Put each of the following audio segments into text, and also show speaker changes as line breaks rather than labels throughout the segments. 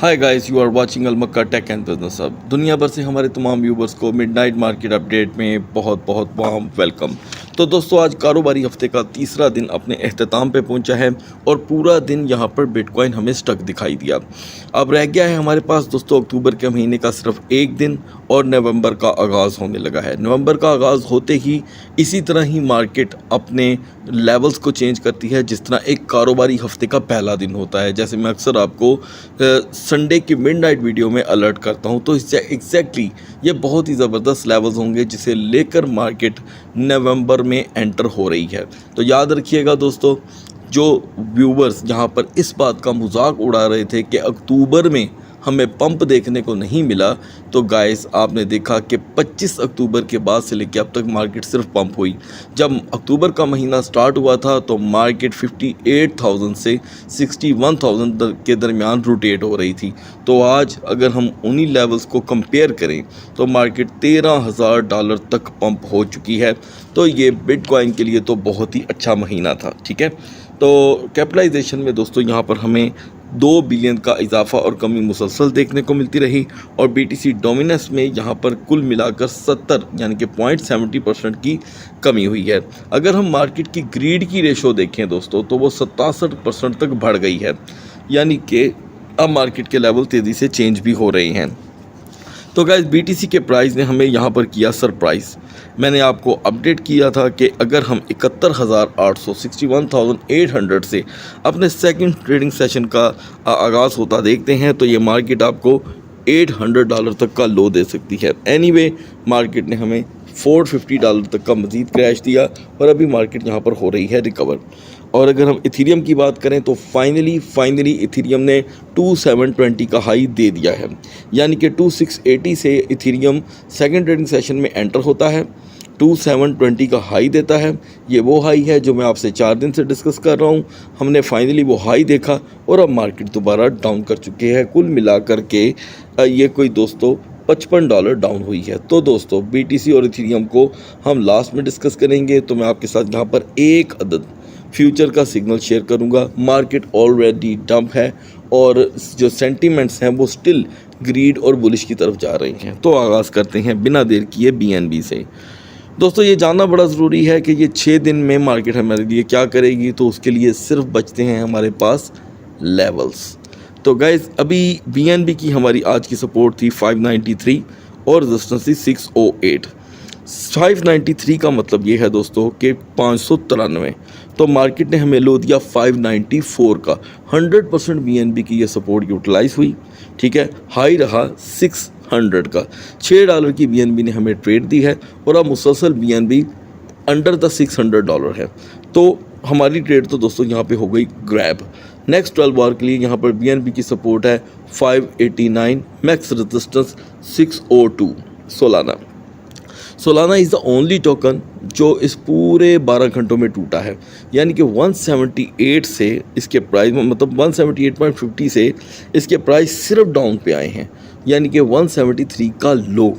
Hi guys, you are watching अलमक्का tech and business hub. दुनिया भर से हमारे तमाम व्यूवर्स को मिडनाइट मार्केट अपडेट में बहुत बहुत वार्म वेलकम। तो दोस्तों, आज कारोबारी हफ्ते का तीसरा दिन अपने अख्ताम पे पहुंचा है और पूरा दिन यहां पर बिटकॉइन हमें स्टक दिखाई दिया। अब रह गया है हमारे पास दोस्तों अक्टूबर के महीने का सिर्फ एक दिन और नवंबर का आगाज़ होने लगा है। नवंबर का आगाज़ होते ही इसी तरह ही मार्केट अपने लेवल्स को चेंज करती है, जिस तरह एक कारोबारी हफ्ते का पहला दिन होता है। जैसे मैं अक्सर आपको संडे की मिडनाइट वीडियो में अलर्ट करता हूं, तो इससे एग्जैक्टली ये बहुत ही ज़बरदस्त लेवल्स होंगे जिसे लेकर मार्केट नवंबर में एंटर हो रही है। तो याद रखिएगा दोस्तों, जो व्यूवर्स यहाँ पर इस बात का मजाक उड़ा रहे थे कि अक्टूबर में हमें पंप देखने को नहीं मिला, तो गाइस आपने देखा कि 25 अक्टूबर के बाद से लेकर अब तक मार्केट सिर्फ पंप हुई। जब अक्टूबर का महीना स्टार्ट हुआ था तो मार्केट 58,000 से 61,000 के दरमियान रोटेट हो रही थी। तो आज अगर हम उन्हीं लेवल्स को कंपेयर करें तो मार्केट $13,000 तक पंप हो चुकी है। तो ये बिटकॉइन के लिए तो बहुत ही अच्छा महीना था। ठीक है, तो कैपिटलाइजेशन में दोस्तों यहाँ पर हमें 2 बिलियन का इजाफा और कमी मुसलसल देखने को मिलती रही और BTC डोमिनेंस में यहाँ पर कुल मिलाकर 70 यानी कि 0.70% की कमी हुई है। अगर हम मार्केट की ग्रीड की रेशो देखें दोस्तों तो वो 67% तक बढ़ गई है, यानी कि अब मार्केट के लेवल तेज़ी से चेंज भी हो रहे हैं। तो गाइस, BTC के प्राइस ने हमें यहाँ पर किया सरप्राइज़। मैंने आपको अपडेट किया था कि अगर हम 71,800 61,800 से अपने सेकंड ट्रेडिंग सेशन का आगाज़ होता देखते हैं तो ये मार्केट आपको $800 तक का लो दे सकती है। एनीवे, मार्केट ने हमें $450 तक का मज़ीद क्रैश दिया और अभी मार्केट यहाँ पर हो रही है रिकवर। और अगर हम इथीरियम की बात करें तो फाइनली इथीरियम ने 2720 का हाई दे दिया है, यानी कि 2680 से इथीरियम सेकंड ट्रेडिंग सेशन में एंटर होता है, 2720 का हाई देता है। ये वो हाई है जो मैं आपसे 4 दिन से डिस्कस कर रहा हूँ। हमने फाइनली वो हाई देखा और अब मार्केट दोबारा डाउन कर चुके हैं। कुल मिलाकर के ये कोई दोस्तों $55 डाउन हुई है। तो दोस्तों, BTC और इथीरियम को हम लास्ट में डिस्कस करेंगे। तो मैं आपके साथ यहाँ पर एक अदद फ्यूचर का सिग्नल शेयर करूंगा। मार्केट ऑलरेडी डंप है और जो सेंटीमेंट्स हैं वो स्टिल ग्रीड और बुलिश की तरफ जा रहे हैं। तो आगाज़ करते हैं बिना देर किए BNB से। दोस्तों, ये जानना बड़ा ज़रूरी है कि ये 6 दिन में मार्केट हमारे लिए क्या करेगी, तो उसके लिए सिर्फ बचते हैं हमारे पास लेवल्स। तो गाइस, अभी BNB की हमारी आज की सपोर्ट थी 593 और रेजिस्टेंस थी 608। 593 का मतलब ये है दोस्तों कि 593। तो मार्केट ने हमें लो दिया 594 का। 100% BNB की ये सपोर्ट यूटिलाइज हुई। ठीक है, हाई रहा 600 का। $6 की BNB ने हमें ट्रेड दी है और अब मुसलसल BNB अंडर द $600 है। तो हमारी ट्रेड तो दोस्तों यहाँ पे हो गई ग्रैब। नेक्स्ट 12 आवर के लिए यहाँ पर BNB की सपोर्ट है 589, max resistance 602। Solana is the only token जो इस पूरे 12 घंटों में टूटा है, यानी कि 178 से इसके प्राइस मतलब 178.50 से इसके प्राइस सिर्फ डाउन पे आए हैं, यानी कि 173 का लो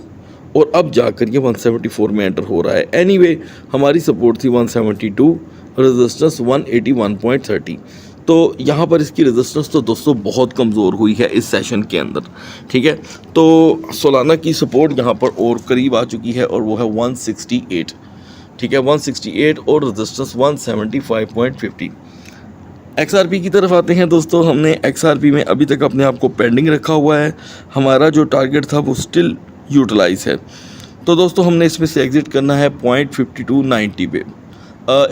और अब जाकर ये 174 में एंटर हो रहा है। एनीवे, हमारी सपोर्ट थी 172, रेजिस्टेंस 181.30। तो यहाँ पर इसकी रेजिस्टेंस तो दोस्तों बहुत कमज़ोर हुई है इस सेशन के अंदर। ठीक है, तो सोलाना की सपोर्ट यहाँ पर और करीब आ चुकी है और वो है 168। ठीक है, 168 और रेजिस्टेंस 175.50। XRP की तरफ आते हैं दोस्तों। हमने XRP में अभी तक अपने आप को पेंडिंग रखा हुआ है। हमारा जो टारगेट था वो स्टिल यूटिलाइज है। तो दोस्तों, हमने इसमें से एग्ज़िट करना है 0.5290 पे।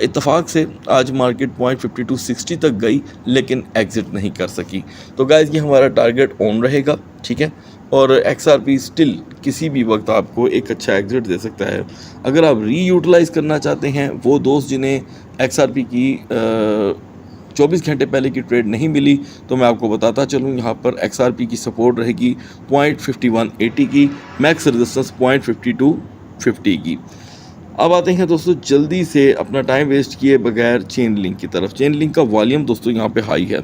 इत्तेफाक से आज मार्केट 0.5260 तक गई लेकिन एग्ज़िट नहीं कर सकी। तो गाइस, ये हमारा टारगेट ऑन रहेगा। ठीक है, और XRP स्टिल किसी भी वक्त आपको एक अच्छा एग्ज़िट दे सकता है। अगर आप रीयूटिलाइज़ करना चाहते हैं, वो दोस्त जिन्हें XRP की 24 घंटे पहले की ट्रेड नहीं मिली, तो मैं आपको बताता चलूँ, यहाँ पर XRP की सपोर्ट रहेगी 0.5180 की, मैक्स रेजिस्टेंस 0.5250 की। अब आते हैं दोस्तों जल्दी से अपना टाइम वेस्ट किए बगैर चेन लिंक की तरफ। चेन लिंक का वॉल्यूम दोस्तों यहाँ पे हाई है।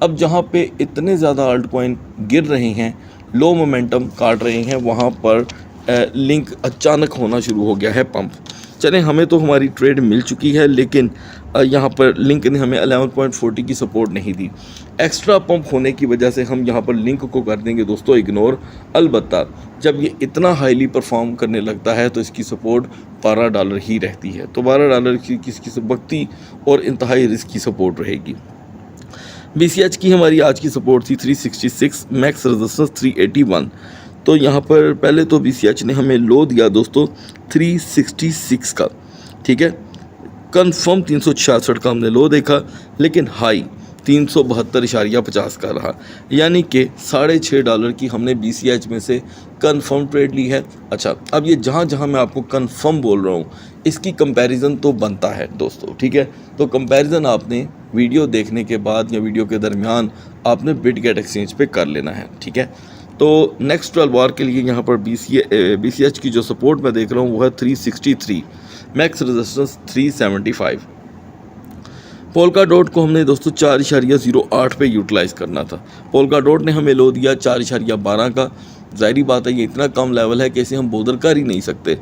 अब जहाँ पे इतने ज़्यादा अल्ट कॉइन गिर रहे हैं, लो मोमेंटम काट रहे हैं, वहाँ पर लिंक अचानक होना शुरू हो गया है पंप। चलें, हमें तो हमारी ट्रेड मिल चुकी है, लेकिन यहाँ पर लिंक ने हमें 11.40 की सपोर्ट नहीं दी। एक्स्ट्रा पंप होने की वजह से हम यहाँ पर लिंक को कर देंगे दोस्तों इग्नोर। अलबत्ता जब ये इतना हाईली परफॉर्म करने लगता है तो इसकी सपोर्ट $12 ही रहती है। तो $12 की किसकी बख्ती और इंतहाई रिस्क की सपोर्ट रहेगी। BCH की हमारी आज की सपोर्ट थी 366, मैक्स रेजिस्टेंस 381। तो यहाँ पर पहले तो BCH ने हमें लो दिया दोस्तों 366 का, ठीक है। कन्फर्म 366 का हमने लो देखा, लेकिन हाई 372.50 का रहा, यानी कि $6.5 की हमने BCH में से कंफर्म ट्रेड ली है। अच्छा, अब ये जहाँ जहाँ मैं आपको कंफर्म बोल रहा हूँ इसकी कंपैरिजन तो बनता है दोस्तों, ठीक है। तो कंपैरिजन आपने वीडियो देखने के बाद या वीडियो के दरमियान आपने बिटगेट एक्सचेंज पे कर लेना है, ठीक है। तो नेक्स्ट 12 आवर के लिए यहाँ पर BCH की जो सपोर्ट मैं देख रहा हूँ वो है 363, मैक्स रेजिस्टेंस 375। पोल्का डॉट को हमने दोस्तों 4.08 पे यूटिलाइज़ करना था। पोल्का डॉट ने हमें लो दिया 4.12 का। ज़ाहिरी बात है ये इतना कम लेवल है कि इसे हम बोदर कर ही नहीं सकते।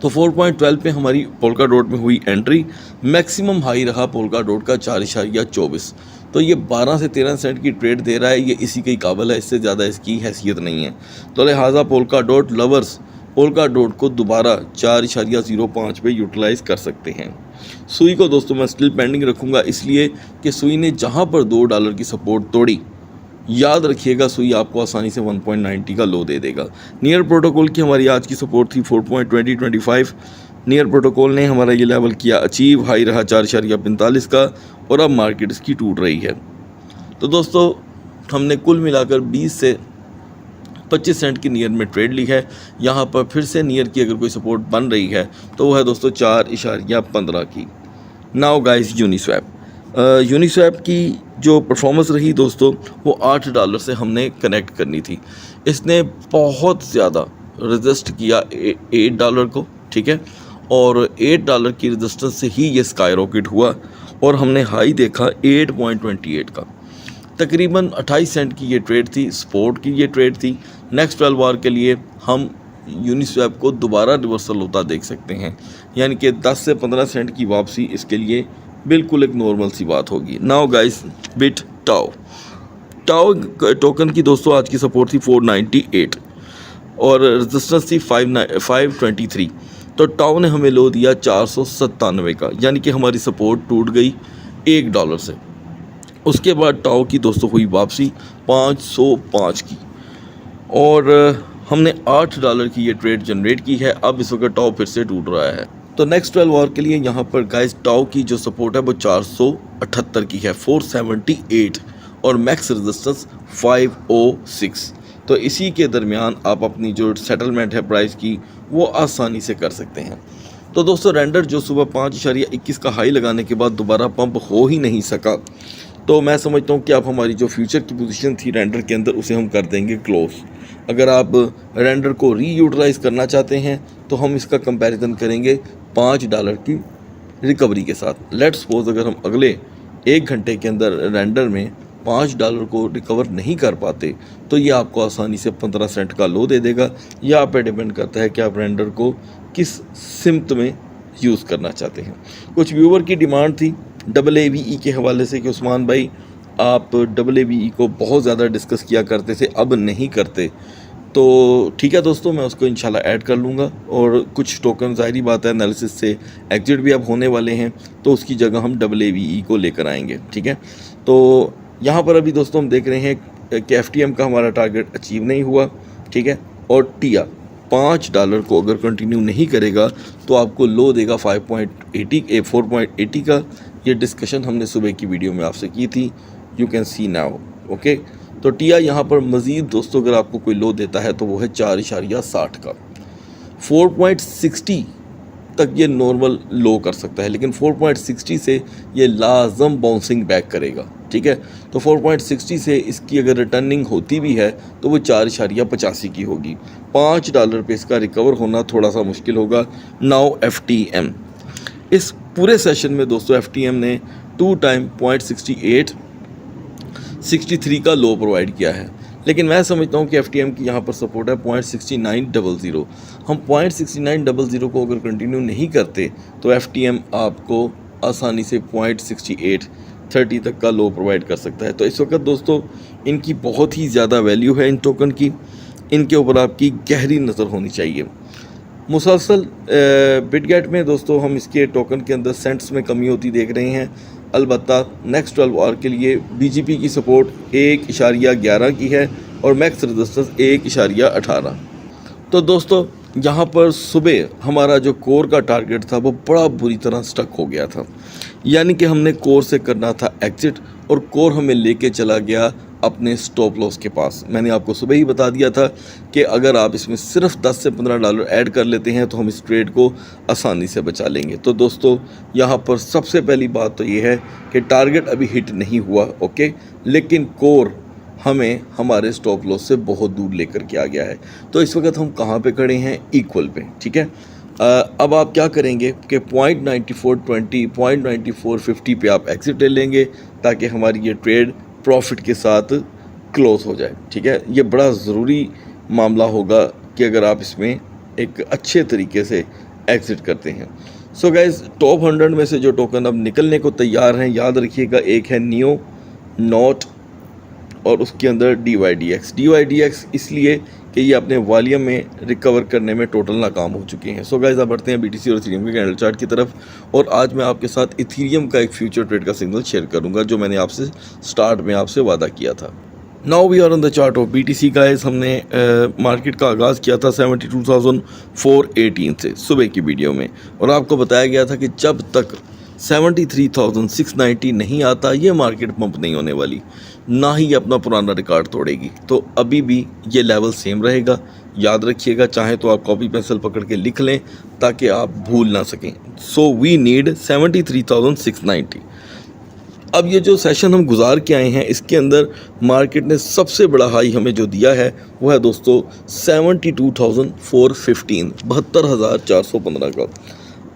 तो 4.12 पे हमारी पोल्का डॉट में हुई एंट्री। मैक्सिमम हाई रहा पोल्का डॉट का 4.24। तो ये 12 से 13 सेंट की ट्रेड दे रहा है, ये इसी के काबिल है, इससे ज़्यादा इसकी हैसियत नहीं है। तो लिहाजा polka dot lovers polka dot को दोबारा 4.05 पे यूटिलाइज़ कर सकते हैं। सुई को दोस्तों मैं स्टिल पेंडिंग रखूँगा, इसलिए कि सुई ने जहाँ पर $2 की सपोर्ट तोड़ी, याद रखिएगा सुई आपको आसानी से 1.90 का लो दे देगा। नियर प्रोटोकॉल की हमारी आज की सपोर्ट थी 4.2025। नियर प्रोटोकॉल ने हमारा ये लेवल किया अचीव, हाई रहा 4.45 का और अब मार्केट इसकी टूट रही है। तो दोस्तों हमने कुल मिलाकर 20 से 25 सेंट की नियर में ट्रेड ली है। यहाँ पर फिर से नियर की अगर कोई सपोर्ट बन रही है तो वो है दोस्तों 4.15 की। नाउ गाइस यूनिस्वैप की जो परफॉर्मेंस रही दोस्तों वो $8 से हमने कनेक्ट करनी थी। इसने बहुत ज़्यादा रेजिस्ट किया $8 को, ठीक है, और $8 की रेजिस्टेंस से ही ये स्काई रॉकेट हुआ और हमने हाई देखा 8.28 का। तकरीबन 28 सेंट की ये ट्रेड थी, स्पोर्ट की ये ट्रेड थी। नेक्स्ट 12 आवर के लिए हम यूनिस्वैप को दोबारा रिवर्सल होता देख सकते हैं, यानी कि 10 से 15 सेंट की वापसी इसके लिए बिल्कुल एक नॉर्मल सी बात होगी। Now guys bit tau token की दोस्तों आज की सपोर्ट थी 498 और रेजिस्टेंस थी 523। तो टाओ ने हमें लो दिया 497 का, यानी कि हमारी सपोर्ट टूट गई $1 से। उसके बाद टाओ की दोस्तों हुई वापसी 505 की और हमने $8 की ये ट्रेड जनरेट की है। अब इस वक्त टाओ फिर से टूट रहा है। तो नेक्स्ट 12 आवर के लिए यहाँ पर गाइस टाओ की जो सपोर्ट है वो 478 की है, 478 और मैक्स रेजिस्टेंस 506। तो इसी के दरमियान आप अपनी जो सेटलमेंट है प्राइस की वो आसानी से कर सकते हैं। तो दोस्तों रेंडर जो सुबह 5.21 का हाई लगाने के बाद दोबारा पंप हो ही नहीं सका, तो मैं समझता हूँ कि आप हमारी जो फ्यूचर की पोजीशन थी रेंडर के अंदर उसे हम कर देंगे क्लोज। अगर आप रेंडर को रीयूटिलाइज़ करना चाहते हैं तो हम इसका कंपैरिजन करेंगे $5 की रिकवरी के साथ। लेट्स सपोज अगर हम अगले 1 घंटे के अंदर रेंडर में $5 को रिकवर नहीं कर पाते तो ये आपको आसानी से 15 सेंट का लो दे देगा। यह आप पे डिपेंड करता है कि आप रेंडर को किस सिमत में यूज़ करना चाहते हैं। कुछ व्यूवर की डिमांड थी AAVE के हवाले से कि उस्मान भाई आप AAVE को बहुत ज़्यादा डिस्कस किया करते थे, अब नहीं करते। तो ठीक है दोस्तों, मैं उसको इंशाल्लाह ऐड कर लूँगा और कुछ टोकन ज़ाहिरी बात है एनालिसिस से एग्जिट भी अब होने वाले हैं तो उसकी जगह हम AAVE को लेकर आएंगे, ठीक है। तो यहाँ पर अभी दोस्तों हम देख रहे हैं कि FTM का हमारा टारगेट अचीव नहीं हुआ, ठीक है, और टिया $5 को अगर कंटिन्यू नहीं करेगा तो आपको लो देगा 4.80 का। ये डिस्कशन हमने सुबह की वीडियो में आपसे की थी, you can see now, okay. तो टिया यहाँ पर मज़ीद दोस्तों अगर आपको कोई लो देता है तो वो है 4.60 का। 4.60 तक ये नॉर्मल लो कर सकता है, लेकिन 4.60 से ये लाजम बाउंसिंग बैक करेगा, ठीक है। तो 4.60 से इसकी अगर रिटर्निंग होती भी है तो वो 4.85 की होगी। $5 पे इसका रिकवर होना थोड़ा सा मुश्किल होगा। नाउ FTM, इस पूरे सेशन में दोस्तों FTM ने 2 टाइम 0.63 का लो प्रोवाइड किया है, लेकिन मैं समझता हूँ कि FTM की यहाँ पर सपोर्ट है 0.6900। हम 0.6900 को अगर कंटिन्यू नहीं करते तो FTM आपको आसानी से 0.6830 तक का लो प्रोवाइड कर सकता है। तो इस वक्त दोस्तों इनकी बहुत ही ज़्यादा वैल्यू है इन टोकन की, इनके ऊपर आपकी गहरी नज़र होनी चाहिए। मुसलसल बिटगेट में दोस्तों हम इसके टोकन के अंदर सेंट्स में कमी होती देख रहे हैं। अलबत्ता नेक्स्ट 12 आवर के लिए BGP की सपोर्ट 1.11 की है और मैक्स रेजिस्टेंस 1.18। तो दोस्तों यहाँ पर सुबह हमारा जो कोर का टारगेट था वो बड़ा बुरी तरह स्टक हो गया था, यानी कि हमने कोर से करना था एग्जिट और कोर हमें लेके चला गया अपने स्टॉप लॉस के पास। मैंने आपको सुबह ही बता दिया था कि अगर आप इसमें सिर्फ 10 से 15 डॉलर ऐड कर लेते हैं तो हम इस ट्रेड को आसानी से बचा लेंगे। तो दोस्तों यहाँ पर सबसे पहली बात तो ये है कि टारगेट अभी हिट नहीं हुआ, ओके, लेकिन कोर हमें हमारे स्टॉप लॉस से बहुत दूर लेकर के आ गया है। तो इस वक्त हम कहाँ पे खड़े हैं? इक्वल पे, ठीक है। अब आप क्या करेंगे कि 0.9420 0.9450 पे आप एग्जिट ले लेंगे ताकि हमारी ये ट्रेड प्रॉफिट के साथ क्लोज हो जाए, ठीक है। ये बड़ा ज़रूरी मामला होगा कि अगर आप इसमें एक अच्छे तरीके से एग्जिट करते हैं। सो गाइस, टॉप 100 में से जो टोकन अब निकलने को तैयार हैं, याद रखिएगा, एक है नियो, नॉट और उसके अंदर DYDX इसलिए कि ये अपने वॉल्यूम में रिकवर करने में टोटल नाकाम हो चुके हैं। सो गाइस, अब बढ़ते हैं BTC और इथीरियम के कैंडल चार्ट की तरफ, और आज मैं आपके साथ इथीरियम का एक फ्यूचर ट्रेड का सिग्नल शेयर करूंगा जो मैंने आपसे स्टार्ट में आपसे वादा किया था। Now we are on the chart of BTC guys. हमने मार्केट का आगाज़ किया था 72,418 से सुबह की वीडियो में, और आपको बताया गया था कि जब तक 73,690 नहीं आता ये मार्केट पंप नहीं होने वाली, ना ही अपना पुराना रिकॉर्ड तोड़ेगी। तो अभी भी ये लेवल सेम रहेगा, याद रखिएगा। चाहे तो आप कॉपी पेंसिल पकड़ के लिख लें ताकि आप भूल ना सकें। So we need 73,690। अब ये जो सेशन हम गुजार के आए हैं इसके अंदर मार्केट ने सबसे बड़ा हाई हमें जो दिया है वो है दोस्तों 72,415, 72,415 का।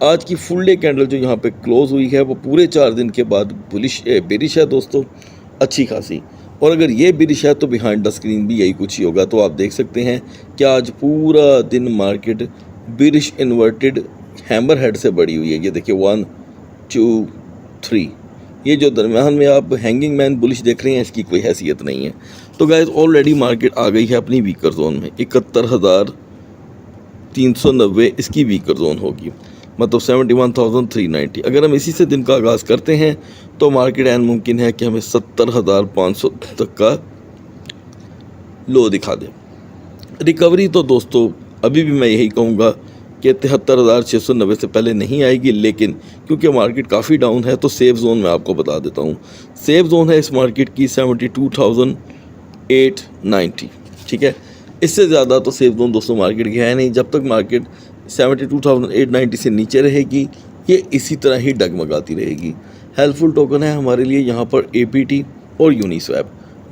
आज की फुल डे कैंडल जो यहाँ पे क्लोज हुई है वो पूरे 4 दिन के बाद बेरिश है दोस्तों, अच्छी खासी। और अगर ये बेरिश है तो बिहाइंड द स्क्रीन भी यही कुछ ही होगा। तो आप देख सकते हैं कि आज पूरा दिन market bearish inverted hammer head से बड़ी हुई है। ये देखिए 1 2 3, ये जो दरम्यान में आप हैंगिंग मैन बुलिश देख रहे हैं इसकी कोई हैसियत नहीं है। तो गाइस, ऑलरेडी मार्केट आ गई है अपनी वीकर जोन में। 71,390 इसकी वीकर जोन होगी, मतलब 71,390। अगर हम इसी से दिन का आगाज़ करते हैं तो मार्केट ऐन मुमकिन है कि हमें 70,500 तक का लो दिखा दे। रिकवरी तो दोस्तों अभी भी मैं यही कहूँगा कि 73,690 से पहले नहीं आएगी, लेकिन क्योंकि मार्केट काफ़ी डाउन है तो सेफ जोन मैं आपको बता देता हूँ। सेफ जोन है इस मार्केट की 72,890, ठीक है। इससे ज़्यादा तो सेफ जोन दोस्तों मार्केट की है नहीं। जब तक मार्केट 72,890 से नीचे रहेगी ये इसी तरह ही डगमगाती रहेगी। हेल्पफुल टोकन है हमारे लिए यहाँ पर APT और यूनिस्वैप।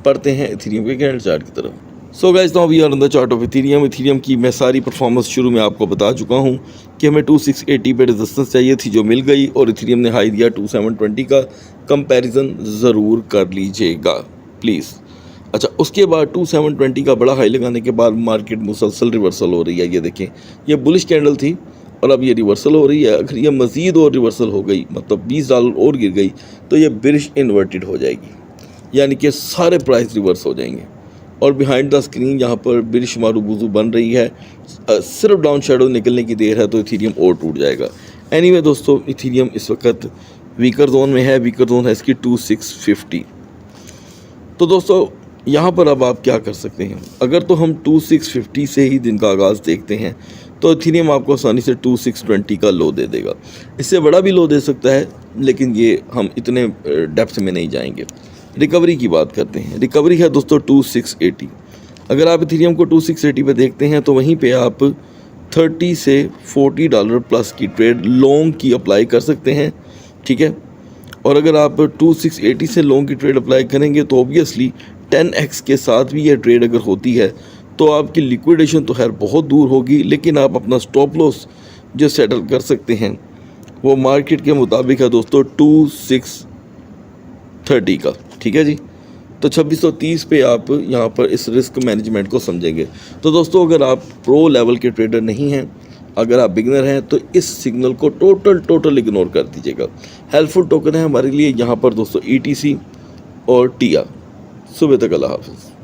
पढ़ते हैं इथीरियम के कैंडल चार्ट की तरफ। So guys, now we are on the chart of Ethereum. Ethereum की मैं सारी परफॉर्मेंस शुरू में आपको बता चुका हूँ कि हमें 2680 पे रेजिस्टेंस चाहिए थी जो मिल गई, और इथीरियम ने हाई दिया 2720 का। कंपैरिजन ज़रूर कर लीजिएगा प्लीज़। अच्छा, उसके बाद 2720 का बड़ा हाई लगाने के बाद मार्केट मुसलसल रिवर्सल हो रही है। ये देखें, ये बुलिश कैंडल थी और अब ये रिवर्सल हो रही है। अगर ये मज़ीद और रिवर्सल हो गई, मतलब $20 और गिर गई, तो ये बेरिश इन्वर्टेड हो जाएगी, यानी कि सारे प्राइस रिवर्स हो जाएंगे। और बिहाइंड द स्क्रीन यहाँ पर बेरिश मारूबूजू बन रही है। सिर्फ डाउन शेडो निकलने की देर है तो इथीरियम और टूट जाएगा। एनीवे दोस्तों, इथीरियम इस वक्त वीकर जोन में है। वीकर जोन है इसकी 2650। तो दोस्तों यहाँ पर अब आप क्या कर सकते हैं? अगर तो हम 2650 से ही दिन का आगाज़ देखते हैं तो इथीरियम आपको आसानी से 2620 का लो दे देगा। इससे बड़ा भी लो दे सकता है, लेकिन ये हम इतने डेप्थ में नहीं जाएंगे। रिकवरी की बात करते हैं। रिकवरी है दोस्तों 2680। अगर आप इथीरियम को 2680 पे देखते हैं तो वहीं पे आप 30 से $40 प्लस की ट्रेड लॉन्ग की अप्लाई कर सकते हैं, ठीक है। और अगर आप 2680 से लॉन्ग की ट्रेड अप्लाई करेंगे तो ऑब्वियसली 10x के साथ भी ये ट्रेड अगर होती है तो आपकी लिक्विडेशन तो खैर बहुत दूर होगी, लेकिन आप अपना स्टॉप लॉस जो सेटल कर सकते हैं वो मार्केट के मुताबिक है दोस्तों 2630 का, ठीक है जी। तो 2630 पे आप यहाँ पर इस रिस्क मैनेजमेंट को समझेंगे। तो दोस्तों, अगर आप प्रो लेवल के ट्रेडर नहीं हैं, अगर आप बिगनर हैं तो इस सिग्नल को टोटल इग्नोर कर दीजिएगा। हेल्पफुल टोकन है हमारे लिए यहाँ पर दोस्तों ETC और TIA। सुबह तक अल्लाह हाफिज़।